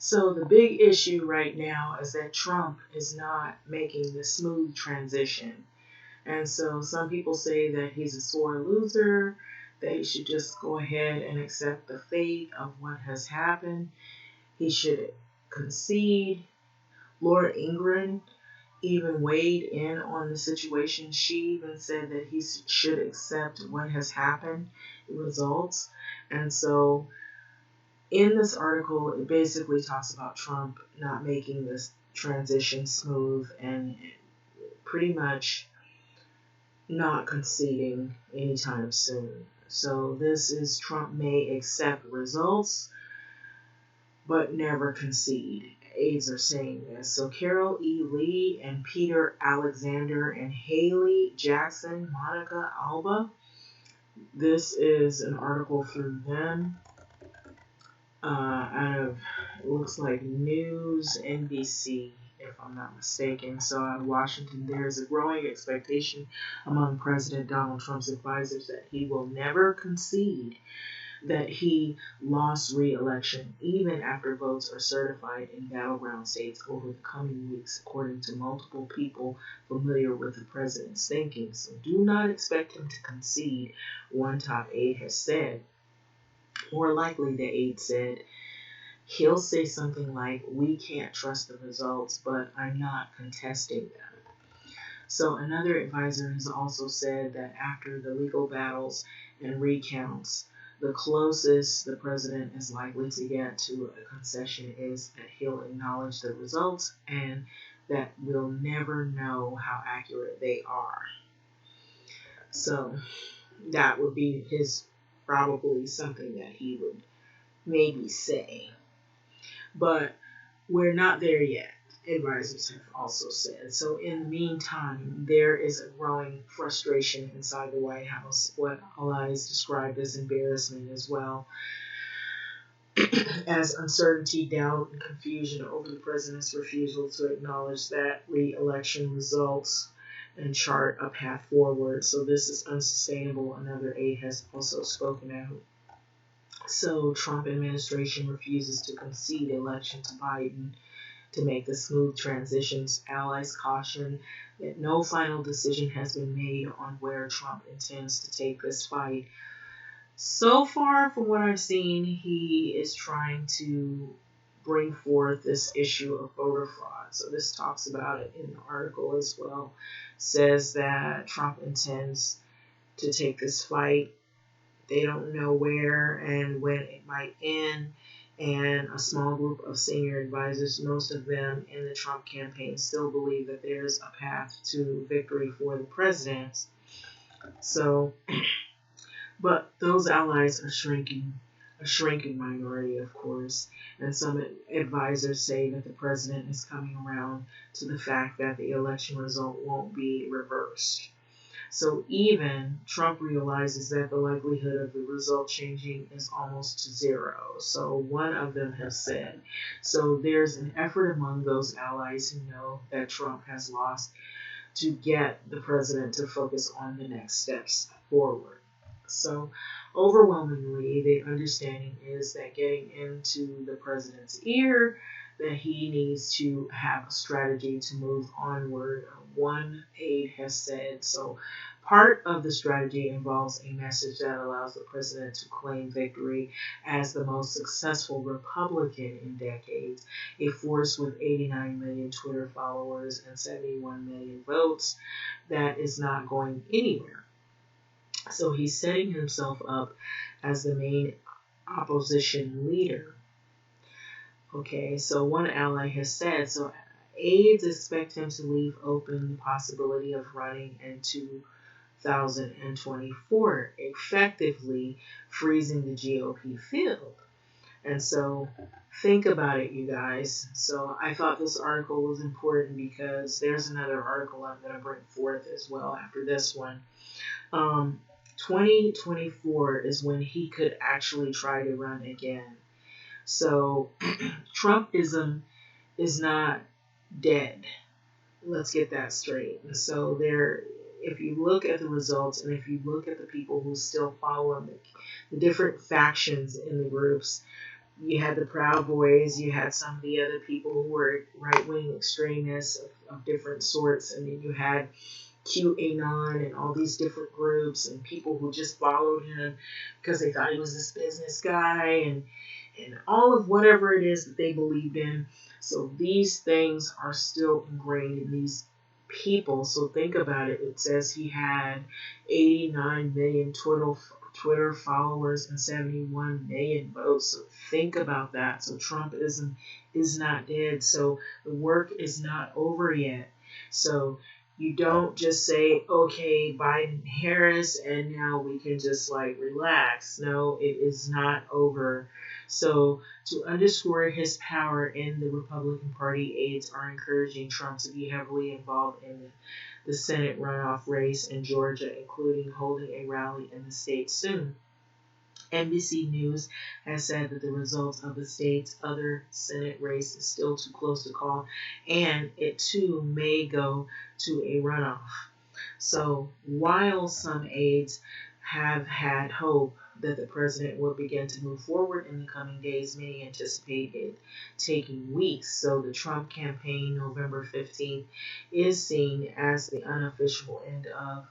So the big issue right now is that Trump is not making the smooth transition. And so some people say that he's a sore loser, that he should just go ahead and accept the fate of what has happened. He should concede. Laura Ingraham even weighed in on the situation. She even said that he should accept what has happened, the results. And so in this article, it basically talks about Trump not making this transition smooth and pretty much not conceding anytime soon. So this is Trump may accept results, but never concede. Aides are saying this. So Carol E. Lee and Peter Alexander and Haley Jackson, Monica Alba. This is an article through them. Out of, it looks like News NBC, if I'm not mistaken. So out of Washington, there is a growing expectation among President Donald Trump's advisors that he will never concede that he lost re-election, even after votes are certified in battleground states over the coming weeks, according to multiple people familiar with the president's thinking. So do not expect him to concede, one top aide has said. More likely, the aide said, he'll say something like, we can't trust the results, but I'm not contesting them. So another advisor has also said that after the legal battles and recounts, the closest the president is likely to get to a concession is that he'll acknowledge the results and that we'll never know how accurate they are. So that would be his probably something that he would maybe say. But we're not there yet, advisors have also said. So in the meantime, there is a growing frustration inside the White House, what allies described as embarrassment as well, as uncertainty, doubt, and confusion over the president's refusal to acknowledge that re-election results and chart a path forward. So this is unsustainable, another aide has also spoken out. So Trump administration refuses to concede election to Biden to make the smooth transitions. Allies caution that no final decision has been made on where Trump intends to take this fight. So far, from what I've seen, he is trying to bring forth this issue of voter fraud. So this talks about it in the article as well. Says that Trump intends to take this fight. They don't know where and when it might end. And a small group of senior advisors, most of them in the Trump campaign, still believe that there's a path to victory for the president. So, but those allies are shrinking, a shrinking minority, of course. And some advisors say that the president is coming around to the fact that the election result won't be reversed. So even Trump realizes that the likelihood of the result changing is almost to zero. So one of them has said. So there's an effort among those allies who know that Trump has lost to get the president to focus on the next steps forward. So overwhelmingly, the understanding is that getting into the president's ear, that he needs to have a strategy to move onward. One aide has said, so part of the strategy involves a message that allows the president to claim victory as the most successful Republican in decades, a force with 89 million Twitter followers and 71 million votes that is not going anywhere. So he's setting himself up as the main opposition leader. Okay, so one ally has said, so aides expect him to leave open the possibility of running in 2024, effectively freezing the GOP field. And so think about it, you guys. So I thought this article was important because there's another article I'm going to bring forth as well after this one. 2024 is when he could actually try to run again. So Trumpism is not dead. Let's get that straight. So there, if you look at the results and if you look at the people who still follow him, the different factions in the groups, You had the Proud Boys, you had some of the other people who were right wing extremists of different sorts, and then you had QAnon and all these different groups and people who just followed him because they thought he was this business guy and all of whatever it is that they believed in. So these things are still ingrained in these people. So think about it. It says he had 89 million Twitter followers and 71 million votes. So think about that. So Trumpism is not dead. So the work is not over yet. So you don't just say, okay, Biden, Harris, and now we can just like relax. No, it is not over. So, to underscore his power in the Republican Party, aides are encouraging Trump to be heavily involved in the Senate runoff race in Georgia, including holding a rally in the state soon. NBC News has said that the results of the state's other Senate race is still too close to call, and it too may go to a runoff. So while some aides have had hope that the president would begin to move forward in the coming days, many anticipate it taking weeks. So the Trump campaign, November 15th, is seen as the unofficial end of.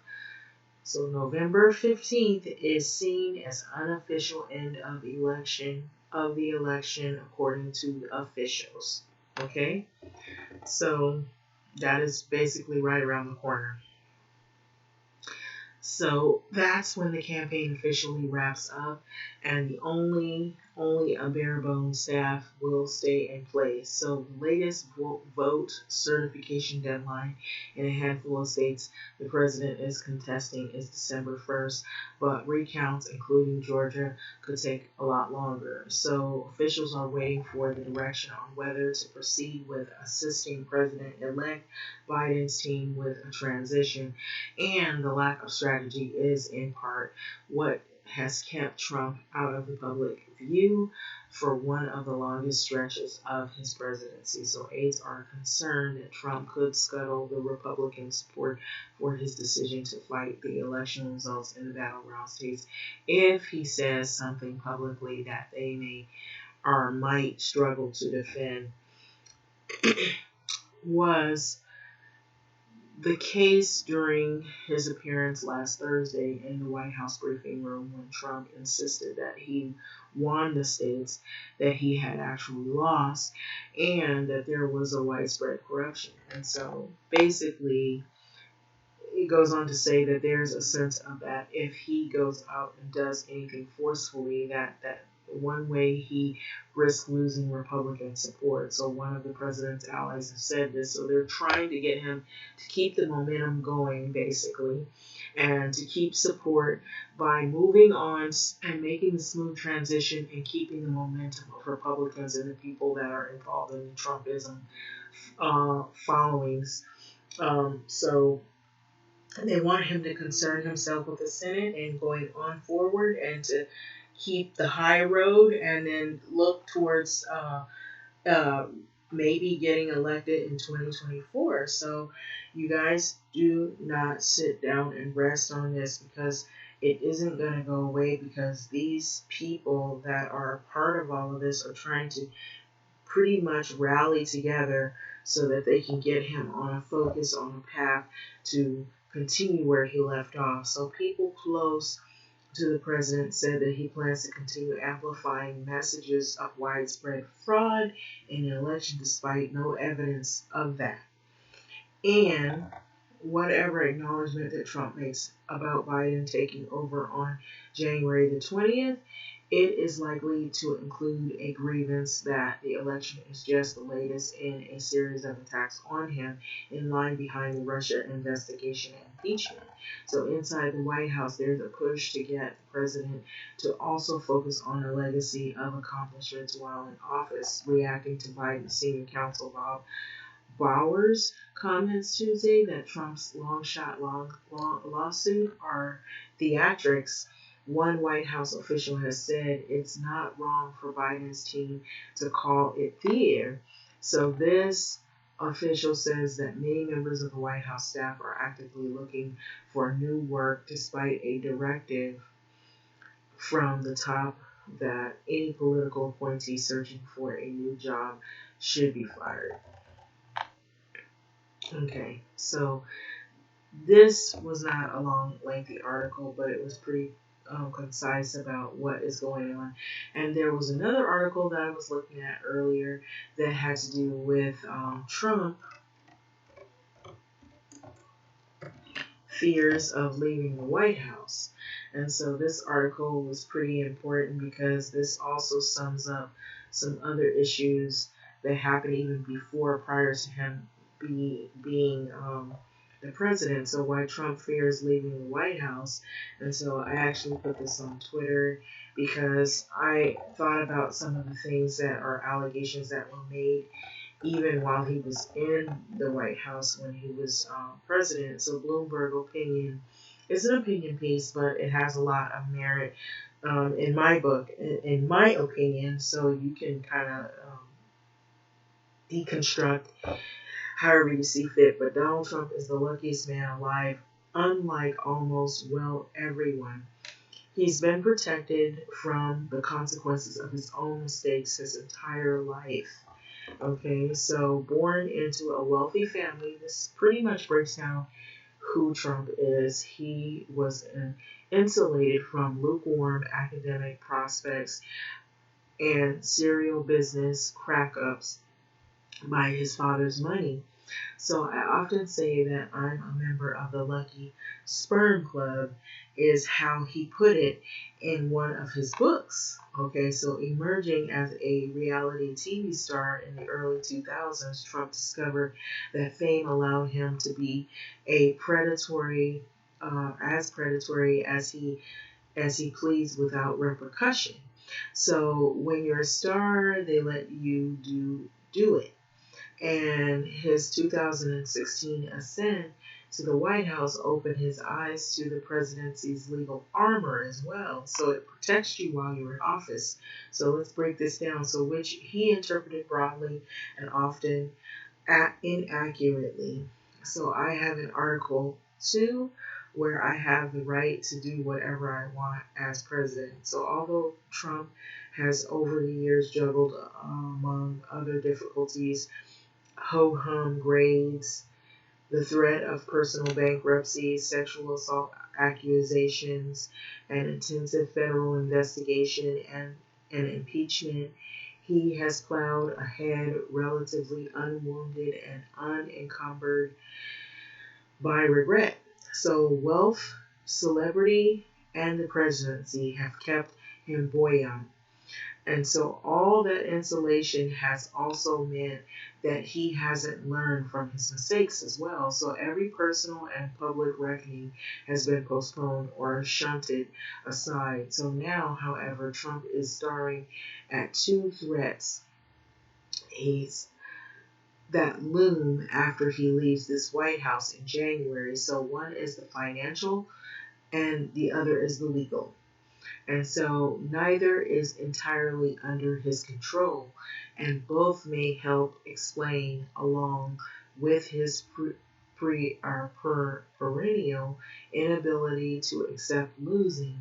So November 15th is seen as unofficial end of the election according to officials. Okay? So that is basically right around the corner. So that's when the campaign officially wraps up, and the only a bare bones staff will stay in place. So the latest vote certification deadline in a handful of states the president is contesting is December 1st, but recounts, including Georgia, could take a lot longer. So officials are waiting for the direction on whether to proceed with assisting President-elect Biden's team with a transition, and the lack of strategy is in part what has kept Trump out of the public view for one of the longest stretches of his presidency. So aides are concerned that Trump could scuttle the Republican support for his decision to fight the election results in the battleground states if he says something publicly that they may or might struggle to defend. Was the case during his appearance last Thursday in the White House briefing room when Trump insisted that he won the states that he had actually lost and that there was a widespread corruption. And so basically, it goes on to say that there's a sense of that if he goes out and does anything forcefully, that one way he risks losing Republican support. So one of the president's allies have said this. So they're trying to get him to keep the momentum going, basically, and to keep support by moving on and making the smooth transition and keeping the momentum of Republicans and the people that are involved in the Trumpism followings. So they want him to concern himself with the Senate and going on forward and to keep the high road and then look towards uh, maybe getting elected in 2024. So you guys do not sit down and rest on this because it isn't going to go away because these people that are a part of all of this are trying to pretty much rally together so that they can get him on a focus, on a path to continue where he left off. So people close to the president said that he plans to continue amplifying messages of widespread fraud in the election despite no evidence of that. And whatever acknowledgement that Trump makes about Biden taking over on January the 20th, it is likely to include a grievance that the election is just the latest in a series of attacks on him in line behind the Russia investigation and impeachment. So inside the White House, there's a push to get the president to also focus on a legacy of accomplishments while in office, reacting to Biden's senior counsel Bob Bowers' comments Tuesday that Trump's long lawsuit are theatrics. One White House official has said it's not wrong for Biden's team to call it theater. So this official says that many members of the White House staff are actively looking for new work despite a directive from the top that any political appointee searching for a new job should be fired. Okay, so this was not a long, lengthy article, but it was pretty concise about what is going on. And there was another article that I was looking at earlier that had to do with Trump fears of leaving the White House. And so this article was pretty important because this also sums up some other issues that happened even before, prior to him being the president. So why Trump fears leaving the White House. And so I actually put this on Twitter because I thought about some of the things that are allegations that were made even while he was in the White House when he was president. So Bloomberg Opinion is an opinion piece, but it has a lot of merit in my book, in my opinion. So you can kind of deconstruct however you see fit. But Donald Trump is the luckiest man alive, unlike almost, well, everyone. He's been protected from the consequences of his own mistakes his entire life. Okay, so born into a wealthy family, this pretty much breaks down who Trump is. He was insulated from lukewarm academic prospects and serial business crack ups by his father's money. So I often say that I'm a member of the Lucky Sperm Club, is how he put it in one of his books. Okay, so emerging as a reality TV star in the early 2000s, Trump discovered that fame allowed him to be as predatory as he pleased without repercussion. So when you're a star, they let you do it. And his 2016 ascent to the White House opened his eyes to the presidency's legal armor as well. So it protects you while you're in office. So let's break this down. So which he interpreted broadly and often inaccurately. So I have an article 2 where I have the right to do whatever I want as president. So although Trump has over the years juggled among other difficulties, ho-hum grades, the threat of personal bankruptcy, sexual assault accusations, an intensive federal investigation, and an impeachment, he has plowed ahead relatively unwounded and unencumbered by regret. So wealth, celebrity, and the presidency have kept him buoyant. And so all that insulation has also meant that he hasn't learned from his mistakes as well. So every personal and public reckoning has been postponed or shunted aside. So now, however, Trump is staring at two threats that loom after he leaves this White House in January. So one is the financial and the other is the legal. And so neither is entirely under his control, and both may help explain, along with his perennial inability to accept losing,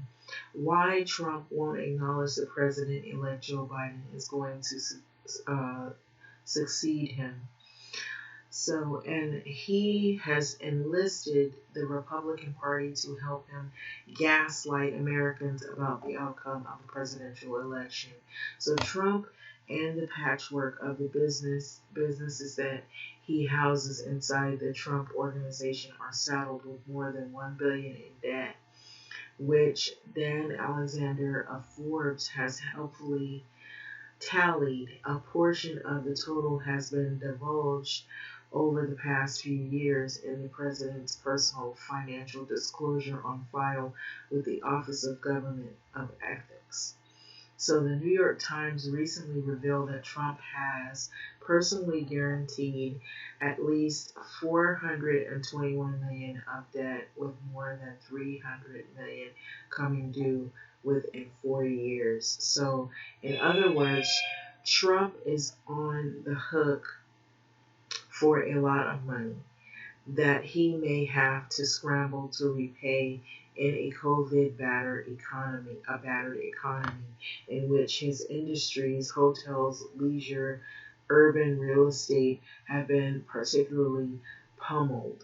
why Trump won't acknowledge the president-elect Joe Biden is going to succeed him. So, and he has enlisted the Republican Party to help him gaslight Americans about the outcome of the presidential election. So Trump and the patchwork of the businesses that he houses inside the Trump organization are saddled with more than $1 billion in debt, which Dan Alexander of Forbes has helpfully tallied. A portion of the total has been divulged over the past few years in the president's personal financial disclosure on file with the Office of Government of Ethics. So the New York Times recently revealed that Trump has personally guaranteed at least $421 million of debt, with more than $300 million coming due within 4 years. So in other words, Trump is on the hook for a lot of money that he may have to scramble to repay in a COVID battered economy in which his industries, hotels, leisure, urban real estate have been particularly pummeled.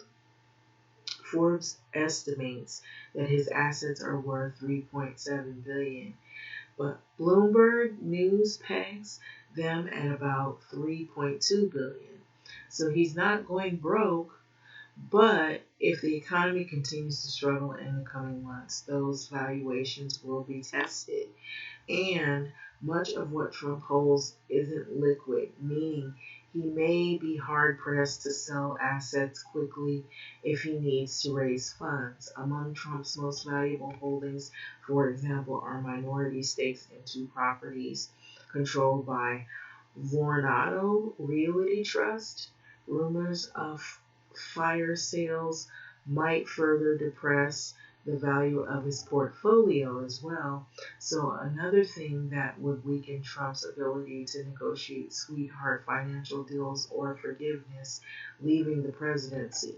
Forbes estimates that his assets are worth 3.7 billion, but Bloomberg News pegs them at about 3.2 billion. So he's not going broke, but if the economy continues to struggle in the coming months, those valuations will be tested. And much of what Trump holds isn't liquid, meaning he may be hard pressed to sell assets quickly if he needs to raise funds. Among Trump's most valuable holdings, for example, are minority stakes in two properties controlled by Vornado Realty Trust. Rumors of fire sales might further depress the value of his portfolio as well. So another thing that would weaken Trump's ability to negotiate sweetheart financial deals or forgiveness leaving the presidency.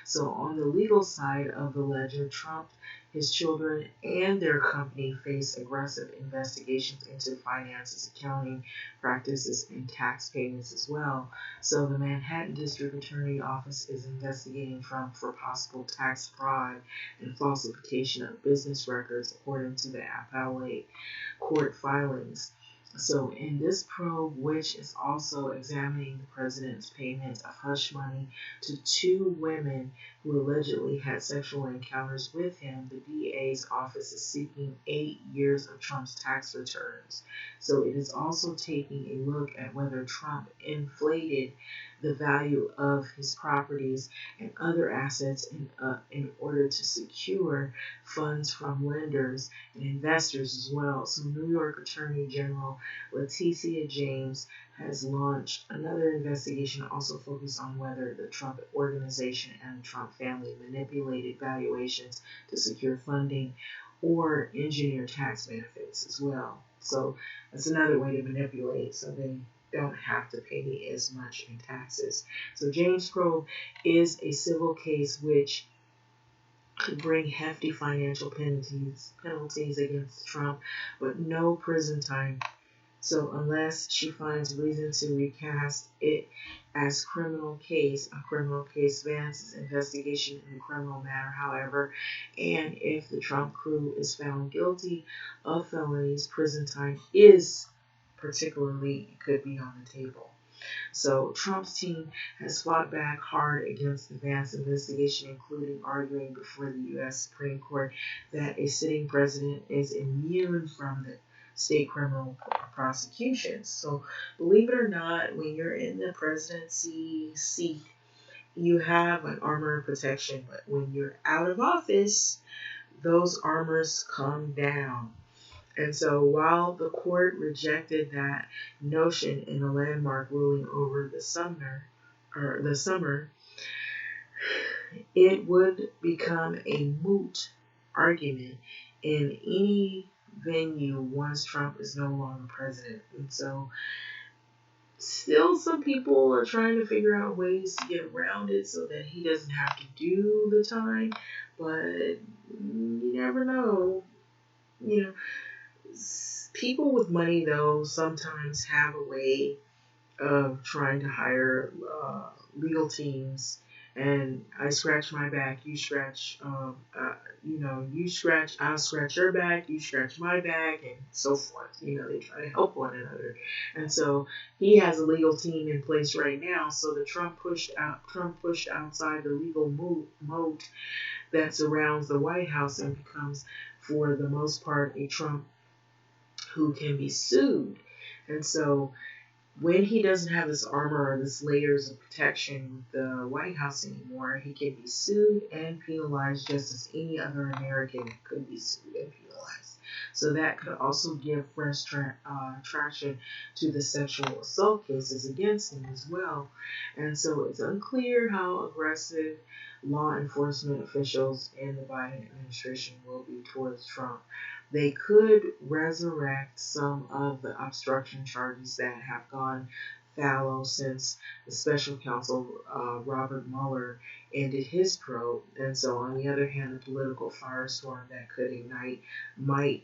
So on the legal side of the ledger, Trump, his children, and their company face aggressive investigations into finances, accounting practices, and tax payments as well. So the Manhattan District Attorney Office is investigating Trump for possible tax fraud and falsification of business records, according to the appellate court filings. So in this probe, which is also examining the president's payment of hush money to two women who allegedly had sexual encounters with him, the DA's office is seeking 8 years of Trump's tax returns. So it is also taking a look at whether Trump inflated the value of his properties and other assets in order to secure funds from lenders and investors as well. So New York Attorney General Letitia James has launched another investigation also focused on whether the Trump organization and the Trump family manipulated valuations to secure funding or engineer tax benefits as well. So that's another way to manipulate so they don't have to pay as much in taxes. So James probe is a civil case which could bring hefty financial penalties against Trump, but no prison time. So unless she finds reason to recast it as a criminal case advances investigation in the criminal matter, however, and if the Trump crew is found guilty of felonies, prison time is could be on the table. So Trump's team has fought back hard against the Vance investigation, including arguing before the U.S. Supreme Court that a sitting president is immune from the state criminal prosecutions. So believe it or not, when you're in the presidency seat, you have an armor of protection, but when you're out of office, those armors come down. And so while the court rejected that notion in a landmark ruling over the summer, it would become a moot argument in any venue once Trump is no longer president. And so still some people are trying to figure out ways to get around it so that he doesn't have to do the time, but you never know. You know, people with money, though, sometimes have a way of trying to hire legal teams. And I scratch my back, you scratch, you scratch, I'll scratch your back, you scratch my back, and so forth. They try to help one another. And so he has a legal team in place right now. So the Trump pushed outside the legal moat that surrounds the White House and becomes, for the most part, a Trump who can be sued. And so when he doesn't have this armor or this layers of protection with the White House anymore, he can be sued and penalized just as any other American could be sued and penalized. So that could also give fresh traction to the sexual assault cases against him as well. And so it's unclear how aggressive law enforcement officials in the Biden administration will be towards Trump. They could resurrect some of the obstruction charges that have gone fallow since the special counsel Robert Mueller ended his probe. And so, on the other hand, the political firestorm that could ignite might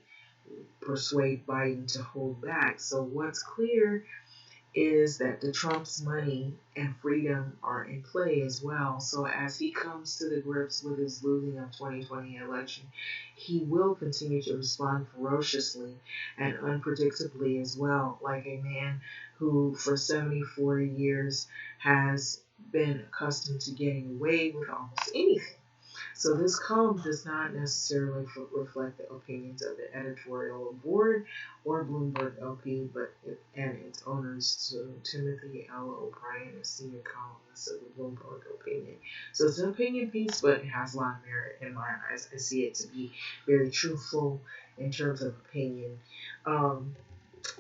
persuade Biden to hold back. So, what's clear is that the Trump's money and freedom are in play as well. So as he comes to the grips with his losing of 2020 election, he will continue to respond ferociously and unpredictably as well, like a man who for 74 years has been accustomed to getting away with almost anything. So this column does not necessarily reflect the opinions of the editorial board or Bloomberg LP, and its owners, so Timothy L. O'Brien, a senior columnist of the Bloomberg opinion. So it's an opinion piece, but it has a lot of merit in my eyes. I see it to be very truthful in terms of opinion. Um,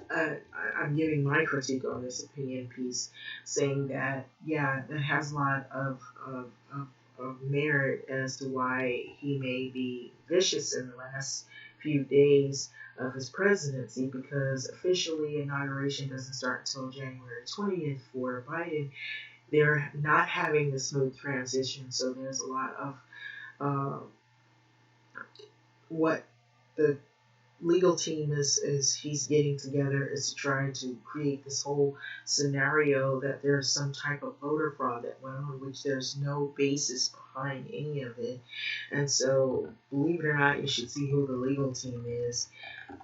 I'm giving my critique on this opinion piece, saying that, yeah, that has a lot of merit as to why he may be vicious in the last few days of his presidency, because officially inauguration doesn't start until January 20th for Biden. They're not having the smooth transition, so there's a lot of what the legal team is he's getting together is to try to create this whole scenario that there's some type of voter fraud that went on, which there's no basis behind any of it. And so, believe it or not, you should see who the legal team is.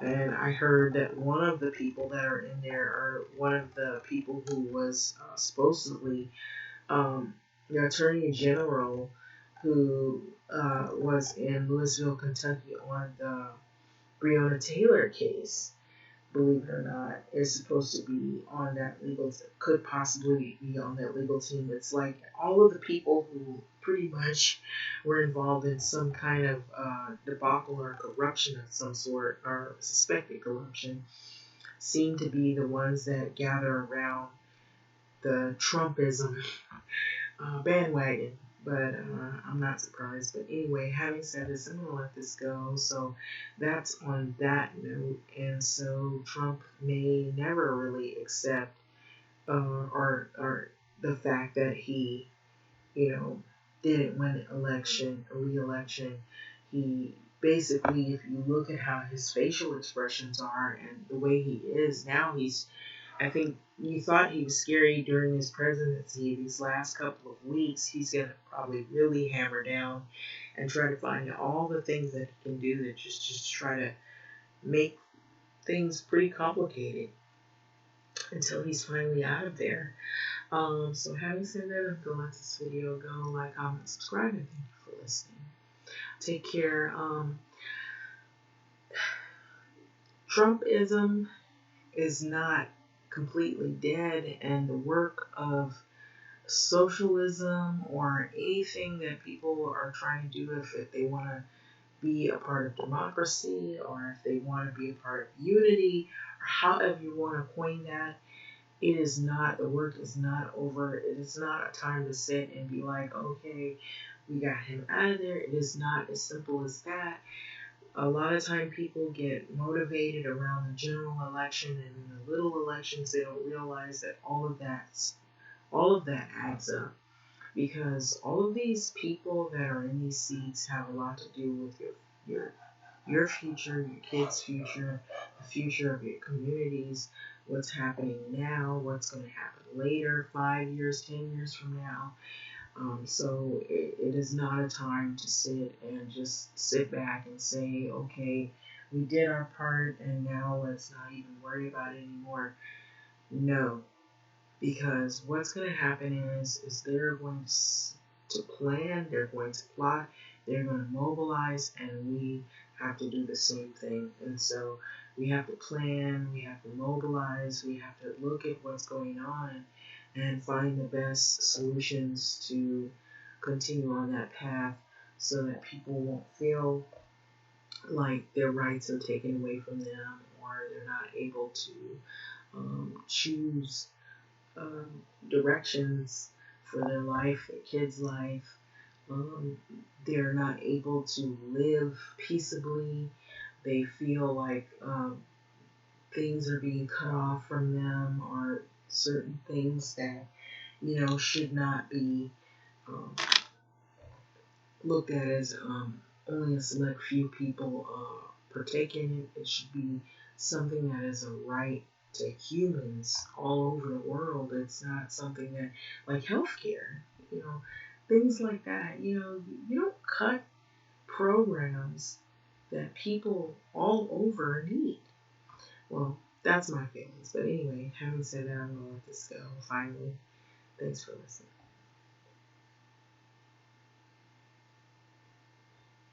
And I heard that one of the people that are in there are one of the people who was supposedly the attorney general who was in Louisville, Kentucky on the Breonna Taylor case, believe it or not, is supposed to be on that could possibly be on that legal team. It's like all of the people who pretty much were involved in some kind of debacle or corruption of some sort, or suspected corruption, seem to be the ones that gather around the Trumpism bandwagon. But I'm not surprised. But anyway, having said this, I'm going to let this go. So that's on that note. And so Trump may never really accept or the fact that he, didn't win an election, a re-election. He basically, if you look at how his facial expressions are and the way he is now, I think you thought he was scary during his presidency. These last couple of weeks, he's going to probably really hammer down and try to find all the things that he can do to just try to make things pretty complicated until he's finally out of there. So having said that, I'm going to let this video go. Like, comment, subscribe, and thank you for listening. Take care. Trumpism is not completely dead, and the work of socialism or anything that people are trying to do, if they want to be a part of democracy or if they want to be a part of unity, or however you want to coin that, the work is not over. It is not a time to sit and be like, okay, we got him out of there. It is not as simple as that. A lot of time people get motivated around the general election, and in the little elections they don't realize that all of that adds up, because all of these people that are in these seats have a lot to do with your future, your kids' future, the future of your communities, what's happening now, what's going to happen later, 5 years, 10 years from now. So it is not a time to sit back and say, okay, we did our part and now let's not even worry about it anymore. No, because what's going to happen is they're going to plan, they're going to plot, they're going to mobilize, and we have to do the same thing. And so we have to plan, we have to mobilize, we have to look at what's going on and find the best solutions to continue on that path so that people won't feel like their rights are taken away from them, or they're not able to choose directions for their life, their kids' life. They're not able to live peaceably. They feel like things are being cut off from them, or certain things that, should not be um, looked at as only a select few people partake in it. It should be something that is a right to humans all over the world. It's not something that, like healthcare, things like that. You don't cut programs that people all over need. Well, that's my feelings. But anyway, having said that, I'm going to let this go finally. Thanks for listening.